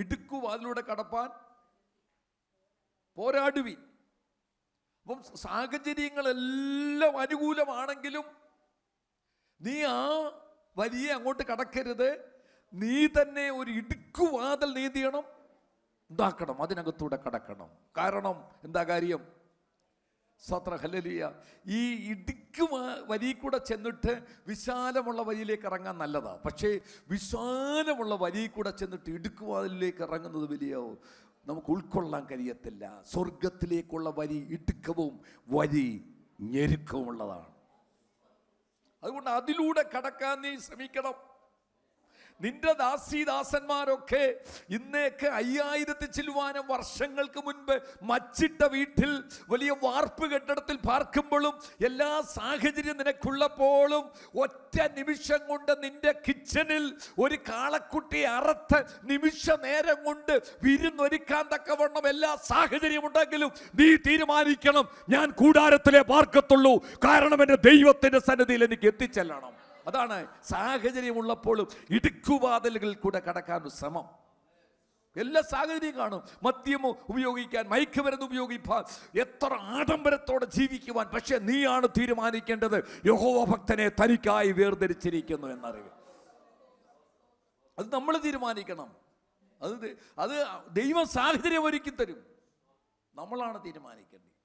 ഇടുക്കുവാതിലൂടെ കടപ്പാൻ പോരാടുവിൻ. അപ്പം സാഹചര്യങ്ങളെല്ലാം അനുകൂലമാണെങ്കിലും നീ ആ വഴിയെ അങ്ങോട്ട് കടക്കരുത്. നീ തന്നെ ഒരു ഇടുക്കുവാതിൽ നീ ചെയ്യണം, ഉണ്ടാക്കണം, അതിനകത്തൂടെ കടക്കണം. കാരണം എന്താ കാര്യം? സ്വത്ര ഹല്ലേലൂയ. ഈ ഇടുക്ക് വഴി കൂടെ ചെന്നിട്ട് വിശാലമുള്ള വഴിയിലേക്ക് ഇറങ്ങാൻ നല്ലതാ. പക്ഷേ വിശാലമുള്ള വഴി കൂടെ ചെന്നിട്ട് ഇടുക്കുവാതിലേക്ക് ഇറങ്ങുന്നത് വലിയ നമുക്ക് ഉൾക്കൊള്ളാൻ കഴിയത്തില്ല. സ്വർഗത്തിലേക്കുള്ള വഴി ഇടുക്കവും വഴി ഞെരുക്കവുമുള്ളതാണ്. അതുകൊണ്ട് അതിലൂടെ കടക്കാൻ നീ ശ്രമിക്കണം. നിന്റെ ദാസീദാസന്മാരൊക്കെ ഇന്നേക്ക് 5000 ചില്ലുവാനം വർഷങ്ങൾക്ക് മുൻപ് മച്ചിട്ട വീട്ടിൽ വലിയ വാർപ്പ് കെട്ടിടത്തിൽ പാർക്കുമ്പോഴും എല്ലാ സാഹചര്യം നിനക്കുള്ളപ്പോഴും ഒറ്റ നിമിഷം കൊണ്ട് നിന്റെ കിച്ചണിൽ ഒരു കാളക്കുട്ടി അറുത്ത് നിമിഷ നേരം കൊണ്ട് വിരുന്നൊരുക്കാൻ തക്കവണ്ണം എല്ലാ സാഹചര്യം ഉണ്ടെങ്കിലും നീ തീരുമാനിക്കണം, ഞാൻ കൂടാരത്തിലെ പാർക്കത്തുള്ളൂ. കാരണം എൻ്റെ ദൈവത്തിൻ്റെ സന്നിധിയിൽ എനിക്ക് എത്തിച്ചെല്ലണം. അതാണ് സാഹചര്യമുള്ളപ്പോഴും ഇടുക്കുവാതിലുകളിൽ കൂടെ കടക്കാൻ ശ്രമം. എല്ലാ സാഹചര്യം കാണും. മദ്യം ഉപയോഗിക്കാൻ, മയക്കുമരുന്ന് ഉപയോഗിക്കാൻ, എത്ര ആഡംബരത്തോടെ ജീവിക്കുവാൻ. പക്ഷെ നീയാണ് തീരുമാനിക്കേണ്ടത്, യഹോവ ഭക്തനെ തനിക്കായി വേർതിരിച്ചിരിക്കുന്നു എന്നറിവ്. അത് നമ്മൾ തീരുമാനിക്കണം. അത് ദൈവം സാഹചര്യം ഒരുക്കി തരും, നമ്മളാണ് തീരുമാനിക്കേണ്ടത്.